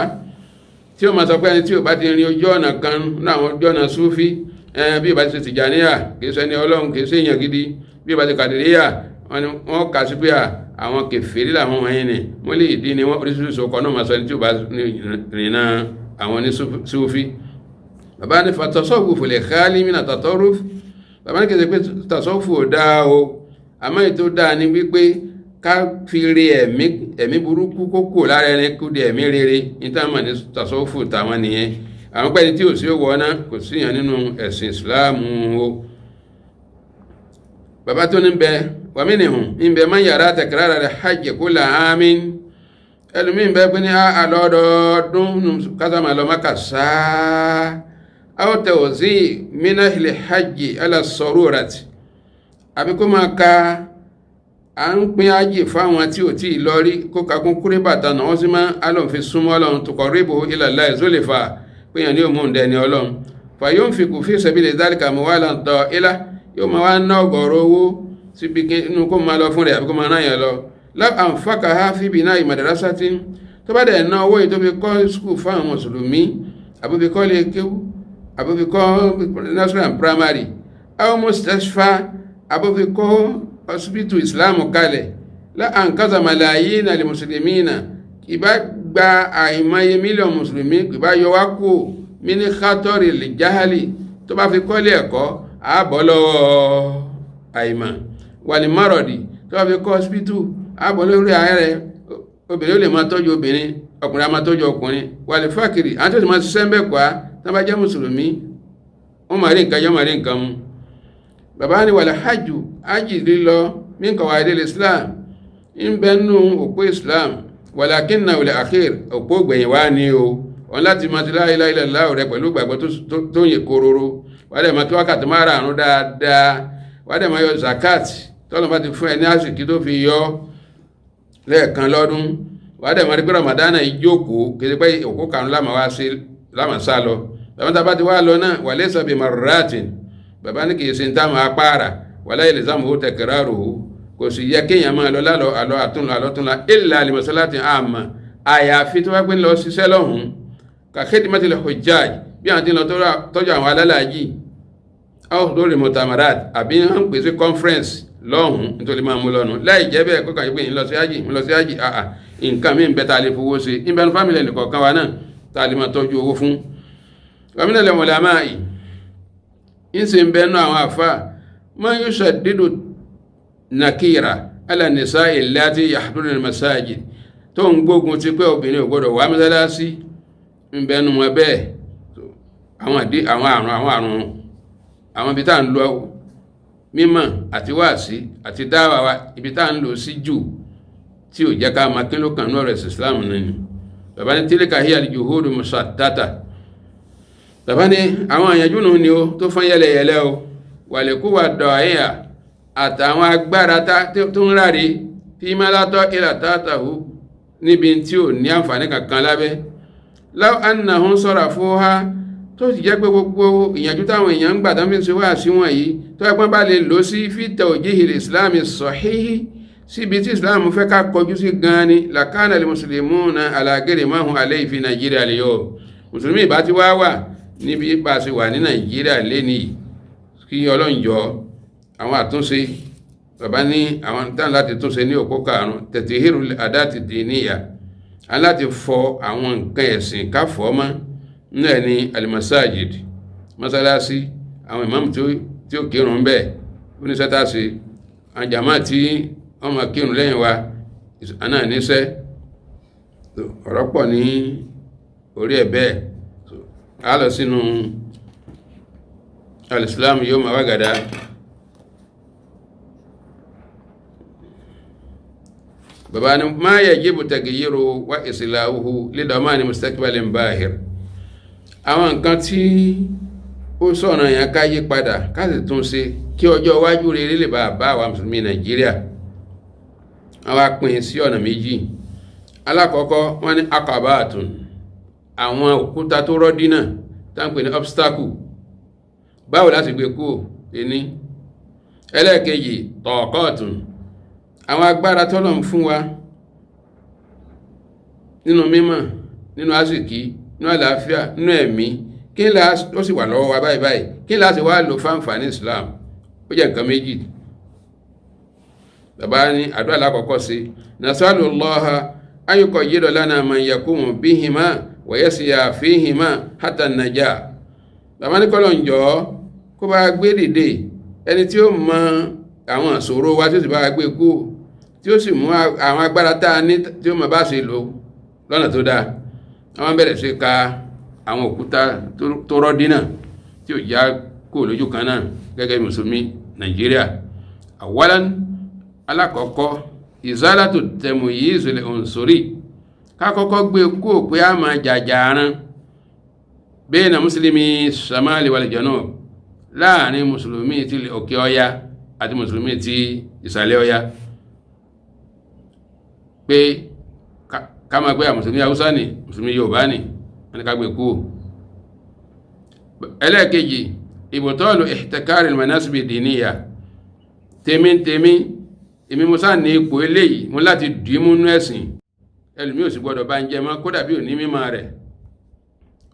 tí ó máa sọ pé ẹni tí ó bá ti rin ojú ọ̀nà kan ní àwọn ojú ọ̀nà súfí bí ìbá ti ṣe tìjàníyà kìí ṣe ẹni ọlọ́run kìí ṣe èèyàn gidi bí ìbá ti kàdìríyà wọ́n kà sí pé àwọn kèfèrí làwọn wọ̀nyí ni wọ́n lè dí ni wọ́n oríṣiríṣi ọkọ̀ náà máa sọ ẹni tí ó bá rìnà àwọn ní súfí. bàbá ní fatasawufu lè khali mina tatarruf bàbá ní kìí ṣe pé tasawufu ò dáa o àmọ́ ètò dáa ni wípé ká fi rí ẹ̀mí burúkú kókò lára ẹni kú di ẹ̀mí rere ní táwọn ní tasọ́fù táwọn nìyẹn àwọn pẹ́ni tí ò sí owó ọ̀nà kò síyàn nínú ẹ̀sìn ìsìláàmù o. bàbá tó ní bẹ wàmí nìhùn ń bẹ máa yàrá tẹ̀kẹ́rẹ́ rẹ̀ hajj kulla amin ẹlòmíín bẹ pé ní àlọ́dọọdún kásàmà lọ Mákà sáá àwọn tẹ̀wọ̀sí minahil hajj ala sarurati àbí kó máa ka à ń pín ájì fáwọn tí ò tí ì lọ rí kó kakún kúrẹ́ bàtà náà wọ́n sì máa alọ́n fi súnmọ́ ọlọ́run tuqarribu ila Allah zulfa péyàn ní òmùn dẹni ọlọ́run fa yunfiqu fi sabili dhalika amwalan ta'ila yóò máa wá ná ọgọ́rọ̀ owó síbi inú kó máa lọ fún rẹ̀ àbí kó máa náyàn lọ law anfaqaha fi bina'i madrasatin tó bá dẹ̀ ná owó yìí tó fi kọ́ skul fáwọn mùsùlùmí àbí fi kọ́ lè kéwú àbí fi kọ́ nursery and primary aw mustashfa àbí fi kọ́ hospital islam kalẹ̀ la ankaza malayina li muslimina ìbá gba àìmọye mílíọ̀nù mùsùlùmí ìbá yọ wá kú mini khatori li jahali tó bá fi kọ́lé ẹ̀kọ́ àbọ̀ lọ́wọ́ àìmọ̀ wàlì márọ̀dì tó bá fi kọ́ hospital àbọ̀ lórí ààrẹ obìnrin ó lè máa tọ́jú obìnrin ọkùnrin á máa tọ́jú ọkùnrin wàlì fákìrì àwọn tó sì máa ṣiṣẹ́ ń bẹ̀ kọ́ tó bá jẹ́ mùsùlùmí wọ́n máa rí nǹkan yọ́ máa rí nǹkan mu. bàbá ní wàlẹ̀ hajj lílọ min qawaidil islam ń bẹ nù òpó islam walakinna wàlẹ̀ akhir òpó gbẹ̀yìn wá ní o wọn láti máa ti la ilaha illallah rẹ pẹ̀lú gbàgbọ́ tó yẹ kóróró wàdẹ̀ máa kí wákàtí márààrún dáadáa wàdẹ̀ máa yọ zakat tọ́lọ́ bá ti fún ẹ ní àsìkí tó fi yọ lẹ́ẹ̀kan lọ́dún wàdẹ̀ máa rí pé ramadana ìjókòó kéde pé òkú karùn lámà sá lọ bàbá tá a bá ti wá lọ náà walaysa bi marratin bàbá ní kìí sin táàmù apára wala yalzamu takraruhu kò sì yẹ kéèyàn máa lọ lálọ àlọ́ àtúnlá illa li masalatin amma àyàfi tó wá pé lọ ṣiṣẹ́ lọ́hùn ka khidmatil hujjaj bí àwọn tí lọ tọ́jú àwọn alálàájì aw lórí mutamarat àbí wọ́n ń pèsè conference lọ́hùn nítorí máa mú lọ́nu láì jẹ́ bẹ́ẹ̀ kọ́kàn yìí pé ń lọ sí ájì nǹkan mí ń bẹ tá a lè fowó ṣe ń bẹnu fámìlì ẹnìkọ̀ọ̀kan wa náà tá a lè máa tọ́jú owó fún wàmínà lẹ́wọ̀n làmáì inse mbenu àwọn àfá man yushaddidu nakira ala nisa'i allati yahdurna al-masajid tó ń gbógun ti pé obìnrin ò gbọdọ̀ wá mọ́sálásí mbenu wọn bẹ́ẹ̀ àwọn ibi tá ń lọ mímọ̀ àti wáàsí àti dáwà wa ibi tá ń lọ sí jù tí ò jẹ́ ká máa kí ló kàn ní ọ̀rọ̀ ẹ̀sìn islam nínú bàbá ní tilka hiya al-juhudu musattata bàbá ní àwọn àyànjú nù ni ó tó fún yẹlẹyẹlẹ o wàlẹ̀kú wà dọ̀ àyà àtàwọn agbára tó ń ráre tí má látọ́ ìlà tààtàhù níbi tí ò ní àǹfààní kankan lábẹ́ law annahum sarafuha tó sì jẹ́ pé gbogbo ìyànjú táwọn èèyàn ń gbà tán fi ń ṣe wá sí wọn yìí tó ẹgbọ́n bá lè lò sí fi tawjihil islami sahihi síbi tí islam fẹ́ ká kọjú sí gan ni lakana lil muslimuna ala ghairi ma hum alayhi fi Nàìjíríà lè yọ mùsùlùmí ìbá ti wá wà níbi bá a ṣe wà ní Nàìjíríà lẹ́ni kí ọlọ́njọ́ àwọn àtúnṣe bàbá ní àwọn tán láti túnṣe ní òpó karùn-ún tẹ̀tìhírù àdáti dìníyà aláti fọ àwọn nǹkan ẹ̀sìn káfọ́ mọ́ náà ní alimasajid mọ́sálásí àwọn ìmáàmù tí ó kírun bẹ́ẹ̀ oníṣẹ́tàṣe àjàmá tí wọ́n máa kírun lẹ́yìn wa àná níṣẹ́ ọ̀rọ̀ pọ̀ ní orí ẹ̀ bẹ́ẹ̀ a lọ sínú alìsìláàmù yóò máa wágàdá bàbá ni máa yajibu tagyiru wa islāhuhu lidamāni mustakbalin bāhir àwọn nǹkan tí ó sọ̀nà yẹn ká yí padà ká sì tún ṣe kí ọjọ́ iwájú rere lè bá àwọn mùsùlùmí Nàìjíríà àwọn apin sí ọ̀nà méjì alákọ̀ọ́kọ́ wọ́n ní akabatun àwọn òkúta tó rọ́ dínà táǹpẹ̀ ní obstacle báwo láti gbé kúrò ní ẹlẹ́ẹ̀kejì tọ̀ọ̀kọ́ọ̀tún àwọn agbára tọ́lọ̀ ń fún wa nínú mímọ̀ nínú àsìkí nínú àlàáfíà nínú ẹ̀mí kí n ó sì wà lọ́wọ́ wa báyìí kí n láti wá lò fáǹfààní Islam ó jẹ́ nǹkan méjì bàbá ní àdúrà lákọ̀ọ́kọ́ sí nasalullaha an yuqayyida lana man yaqumu bihima wa yasya fihima hatta an-najah bàbá ní kọ́lọ̀ ń jọ kó bá gbé dìde ẹni tí ó mọ àwọn àṣòro wa tí ó sì bá gbé kú tí ó sì mú àwọn agbára tá a ní tí ó mọ̀ bá ṣe lò lọ́nà tó dáa. Àwọn bẹ̀rẹ̀ sí ka àwọn òkúta tó rọ́ dínà tí ò já kó lójú kan náà gẹ́gẹ́ mùsùlùmí Nàìjíríà. Àwọ́lán alákọ̀ọ́kọ́ ìzálàtò tẹ̀mù yìí ìzòlẹ̀ òǹsórí ká kọ́kọ́ gbé kó pé a máa jàjàrán bẹ́ẹ̀ na mùsùlùmí Shamali wal Janub láàrin mùsùlùmí ti òkè ọya àti mùsùlùmí ti ìsàlẹ̀ ọya, pé ká máa pé à mùsùlùmí Haúsá ni mùsùlùmí Yorùbá ni wọ́n ní ká gbé kó. Ẹlẹ́ẹ̀kejì ìbòtọ́ọ̀lù ihtikari al-manasibi diniya, tèmi èmi musa ní ipò eléyìí mú láti dìímú nú ẹ̀sìn, ẹlùmí ò sì gbọdọ̀ bá ń jẹ mọ́ kódà bí ò ní mímọ̀ rẹ̀,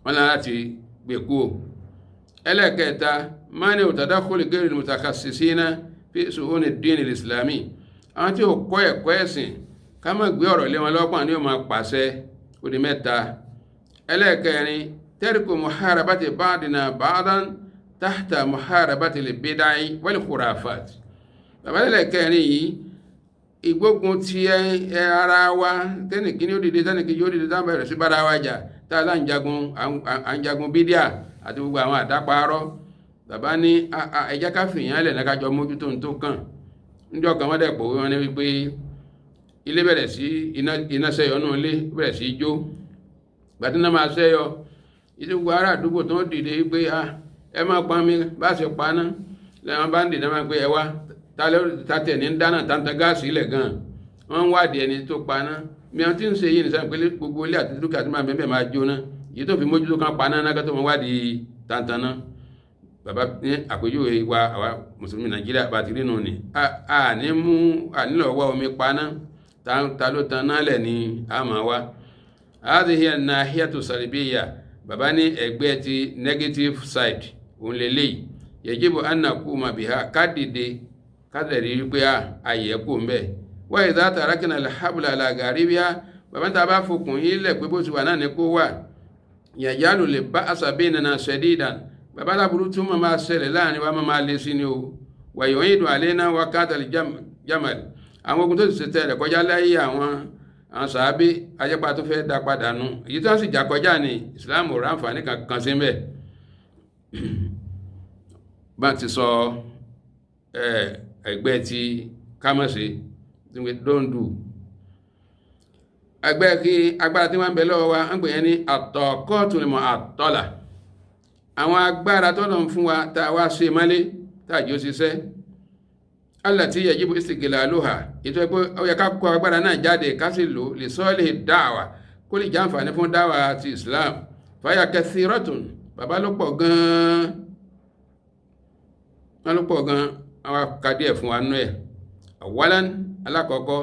wọ́n láti gbé kó. Ẹlẹ́ẹ̀kẹta mani tadakhuli ghayri al-mutakhassisina fi su'uni ad-din al-islami, àwọn tí ó kọ́ ẹ̀kọ́ ẹ̀sìn ká má gbé ọ̀rọ̀ lé wọn lọ́pọ̀ ní ó máa pàṣẹ, ó di mẹ́ta. Ẹlẹ́ẹ̀kẹrin tarku muharabati ba'dina ba'dan tahta muharabati al-bid'i wal khurafat. Bàbálẹ̀ kẹrin yìí ìgbógun ti ara wa tẹ́nìkí ní ó dìde tẹ́nìkí yóò dìde tán bẹ̀rẹ̀ sí bára wa jà tààlà àǹjagun bídíà àti gbogbo àwọn àdáparọ́. Bàbá ní ẹjá ká fìyàn lẹ̀ náà kájọ mójútó tó kàn. Níjọ́ kan wọ́n dẹ̀ pòwé wọn ní wípé ilé bẹ̀rẹ̀ sí iná sẹ́yọ náà ilé bẹ̀rẹ̀ sí jó. Gbàtí náà máa sẹ́yọ ìdúgbò ará àdúgbò tó ń dìde wípé ẹ máa pa mi bá ṣe paná lẹ́wọ̀n bá ń dìde máa pé ẹ wá tàtẹ̀ ní dáná tàntà gáàsì ilẹ̀ gan wọ́n ń wádìí ẹni tó paná mìíràn tí ń ṣe yìí nìsan pé gbogbo ilé àti dúkìá tí máa bẹ̀ẹ̀ máa jóná yìí tó fi mójútó kan paná náà tó máa wádìí tàntà náà. Bàbá ní àpèjúwe wa àwa mùsùlùmí Nàìjíríà bá ti rí nù ní ànílò wá omi paná ta ló tan náà lẹ̀ ní àmà wa. hadhihi an-nahiyatu salbiyya, bàbá ní ẹgbẹ́ ti negative side òun lélẹ́yìí yajibu an nakuma biha kádìde kádẹ̀rí wípé àyẹ̀kù ń bẹ̀. wa idha tarakna al-habla ala gharibiha, bàbá tá a bá fokùn yí lẹ̀ pé bó ti wà náà ní kó wà yajalu al-ba'sa baynana shadidan, bàbá láburú tún máa ṣẹlẹ̀ láàrin wa máa lé sí ni o. wa yu'idu alayna waqata al-jamal, àwọn ogun tó ti ṣe tẹ̀lẹ̀ kọjá láyé àwọn sàábé ajẹ́pá tó fẹ́ dá padà nù èyí tó sì jà kọjá ní ìsìláàmù ráǹfààní kankan sí mẹ́. bá ti sọ ẹgbẹ́ ti kámọ́sí dóńdù ẹgbẹ́ kí agbára tí wọ́n ń bẹ lọ́wọ́ wa ń pè yẹn ní àtọ̀kọ́tùlùmọ̀ àtọ́là, àwọn agbára tó lọ fún wa tá a wá ṣe mọ́lé tá a jò ṣiṣẹ́ allati yajibu istiglaluha, ètò ẹgbẹ́ ó yẹ ká kó agbára náà jáde ká sì lò li salihi da'wa kó lè jàǹfààní fún dáwà ti Islam. faya kathiratun, bàbá ló pọ̀ gan-an àwọn akadé ẹ̀ fún wa nú ẹ̀. awalan alákọ̀ọ́kọ́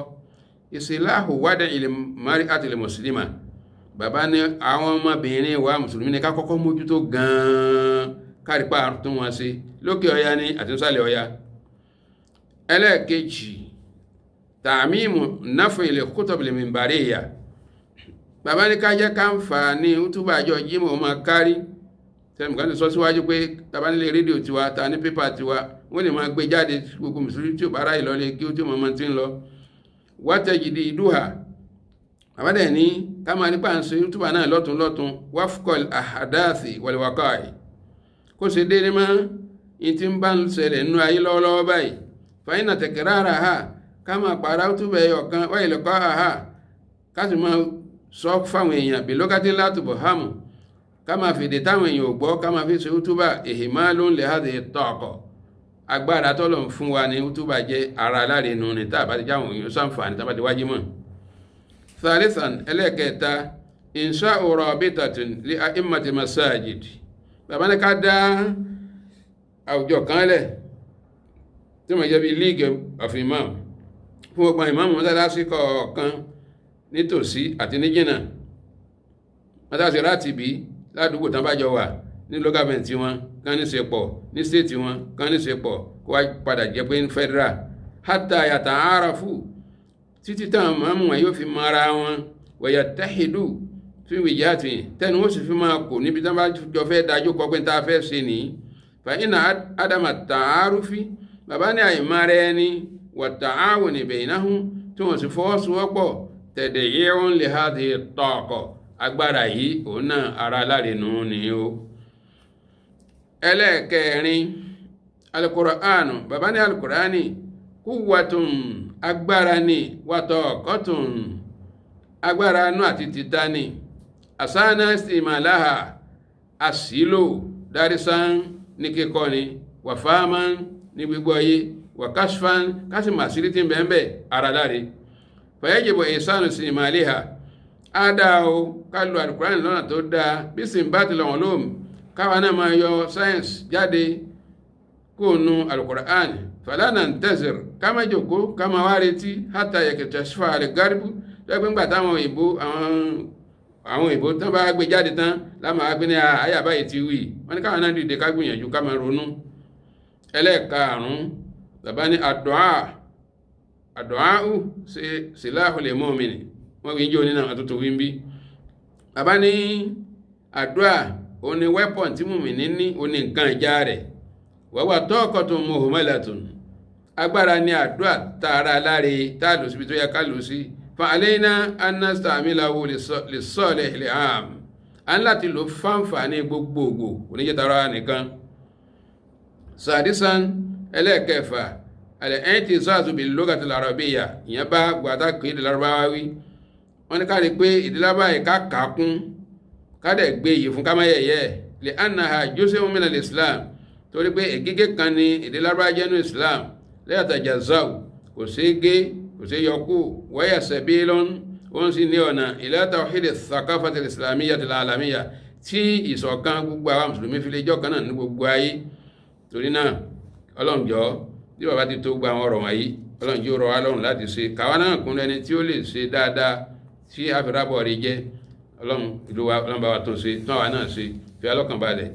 islahu wada'il mar'atil muslima, bàbá ní àwọn ọmọbìnrin wa mùsùlùmí ní ká kọ́kọ́ mójútó gan-an kárípà tún wọn sí lókè ọya ní àti nísàlẹ̀ ọya. Ẹlẹ́ẹ̀kejì tààmìmù náfẹ́ ilẹ̀ kútọ̀bìlì mìbàríyà, bàbá ní ká jẹ́ ká ń fà ní útúbà àjọ jímọ̀ ọmọ kárí tẹ́mùkán ti sọ síwájú pé tàbá nílé rédíò tiwa ta ní pépà tiwa wọ́n lè máa gbé jáde gbogbo mùsùlùmí tí ó bára ìlọlẹ̀ kí ó tí ó mọ̀ tí ń lọ. wátẹ̀jìdì ìdúhà, bàbá dẹ̀ ní ká máa nípa ń ṣe útúbà náà lọ́tún wáfukọ̀l àhádáàsì wàlúwàkọ́ì, kó ṣe déédéé mọ́ in ti ń bá ń ṣẹlẹ̀ nínú ayé lọ́wọ́lọ́wọ́ báyìí. fàyínà tẹ̀kẹ̀rára ha ká máa pàrà túbẹ̀ ọ̀kan wáyé lọ́kọ́ ha ká sì máa sọ fáwọn èèyàn bí lókàtí látùbọ̀ hàmù ká máa fèdè táwọn èèyàn ò gbọ́ ká máa fi ṣe útúbà èhìmá ló ń lè hádé tọ́ọ̀kọ̀. agbára tọ́lọ̀ ń fún wa ní útúbà jẹ́ ara láre nù ní tàbá ti jáwọn èèyàn sàǹfààní tàbá ti wájú mọ́. thalithan ẹlẹ́ẹ̀kẹta insha'u rabitatin li a'immati masajid, bàbá ní ká dá àwùjọ kan lẹ̀ tí wọ́n jẹ́ bí league of imam fún ọgbọ̀n imam mọ́sálásí kọ̀ọ̀kan nítòsí àti níjìnà, mọ́sálásí rátìbí ládùúgbò tán bá jọ wà ní local government wọn kán ní ṣe pọ̀ ní state wọn kán ní ṣe pọ̀ kó wá padà jẹ́ pé ní federal hatta yata'arafu, títí táwọn mọ́mù wọn yóò fi mara wọn wa yattahidu fi wijati tẹ́nu ó sì fi máa kò níbi tán bá jọ fẹ́ dájú kọ́ pé tá a fẹ́ ṣe nìyí. fa inna adama ta'arufi, bàbá ní àìmára ẹni wa ta'awuni bainahum tí wọ́n sì fọwọ́sowọ́pọ̀ tẹ̀dẹ̀ yẹ́wọ́n lè ha di tọ̀ọ̀kọ̀ agbára yìí òun náà ara lárinú ni ó. ẹlẹ́ẹ̀kẹrin alukuraanu bàbá ní alukuraani kúwàtún agbára ni wàtọ̀ọ̀kọ̀tún agbára nú àti títà ni asana istimalaha asilo darisan ní kíkọ́ ni wàfáàmán ní gbígbọ́ yé wàkásfán kásì màsírí tí ń bẹ̀ẹ́ ara láre fàyẹ́jìbọ̀ ìsánù istimaliha ádáwó kálù alukurani lọ́nà tó dáa bí sì ń bá ti lọ́wọ́n lóòmù káwa náà máa yọ sáyẹ̀nsì jáde kóònù alukurani fàlànà ń tẹ̀sìr ká má jòkó ká má wá retí hátà yẹ̀kẹ̀tẹ̀ sífà àlẹ́ gáríbù lẹ́gbẹ̀ngbà táwọn òyìnbó tán bá gbé jáde tán láàmà wá gbé ní àyàbá yìí ti wí wọ́n ní káwọn náà dìde ká gbìyànjú ká máa ronú. ẹlẹ́ẹ̀karùn-ún bàbá ní àdùáhù silahul mu'min wọ́n wí jẹ́ onínà àtútù wí ń bí. bàbá ní àdúrà òun ni wẹ́pọ̀n tí mùmínì ní òun ni nǹkan ìjà rẹ̀ wàwà taqatun muhmalatun agbára ní àdúrà tààrà láre táàlù síbi tó yẹ ká lù sí fa alayna an nasta'milahu lis-salih al-'am a ń láti lò fáǹfà ní gbogbogbò oníjẹtara nìkan. sadisan ẹlẹ́ẹ̀kẹfà al-i'tizazu bil-lughati al-arabiyya ìyẹn bá gbàtà pé èdè Lárúbáwá wí wọ́n ní ká rí pé èdè Lárúbáwá yìí ká kàákún ká dẹ̀ gbé yìí fún kámáyẹ̀yẹ́ li annaha juz'un min al-islam torí pé ègégé kan ní èdè Lárúbáwá jẹ́nu islam lẹ́yàtàjàzáù kò sí gé kò sí yọkú wáyà sabilun wọ́n sì ní ọ̀nà ila tawhidi thaqafati al-islamiyyati al-alamiyya tí ìṣọ̀kan gbogbo àwọn mùsùlùmí fi lè jọ́ kan náà ní gbogbo ayé. torí náà ọlọ́njọ́ tí bàbá ti tó gba àwọn ọ̀rọ̀ wọ̀nyí ọlọ́njọ́ rọ̀ wá lọ́rùn láti ṣe káwa náà kún lẹ́ni tí ó lè ṣe dáadáa tí àfẹ́rábọ̀ rí jẹ́ ọlọ́run ìlú wa ọlọ́run bá wa tó ṣe tán àwa náà ṣe fi alọ́kàn balẹ̀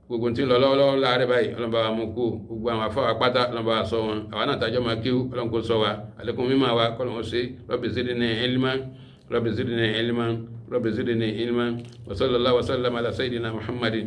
gbogbo tí ń lọ lọ́wọ́lọ́wọ́ láàárẹ̀ báyìí ọlọ́run bá wa mú kó gbogbo àwọn afáwà pátá ọlọ́run bá wa sọ wọn àwa náà tàjọ́ máa kíw ọlọ́run kó sọ wa àlékún mímọ́ wa kọ́lọ́run ṣe rabbi zidni ilman rabbi zidni ilman rabbi zidni ilman wa sallallahu wa sallam ala sayyidina muhammadin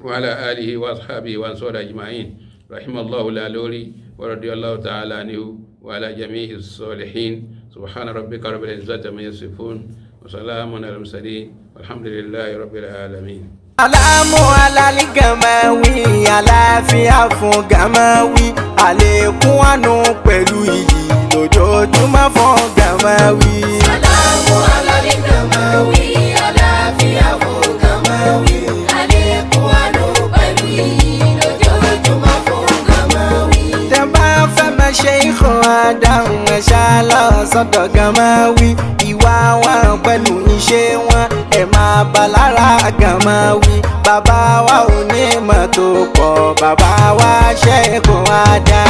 wa ala alihi wa ashabihi wa ansari ajma'in rahimallahu lalori wa radiyallahu ta'ala anhu wa ala jami'i as-salihin subhana rabbika rabbil izzati amma yasifun wa salamun ala al-mursalin walhamdulillahi rabbil alamin. Salamu alali Gamawi, àlàáfíà fún Gamawi, àlékún àánú pẹ̀lú iyì lójoojúmọ́ fún Gamawi. Salamu alali Gamawi, àlàáfíà fún Gamawi, àlékún àánú pẹ̀lú iyì lójoojúmọ́ fún Gamawi. Tẹ́ bá fẹ́ máa ṣe ìkọ̀ àdáhùn ẹ̀ṣá lọ sọ́dọ̀ Gamawi, ìwà wọn pẹ̀lú iṣẹ́ wọn ẹ̀ máa bá lára Gamawi. Bàbá wa ò ní mọ̀ tó pọ̀, bàbá wa ṣẹ́kùn àdá.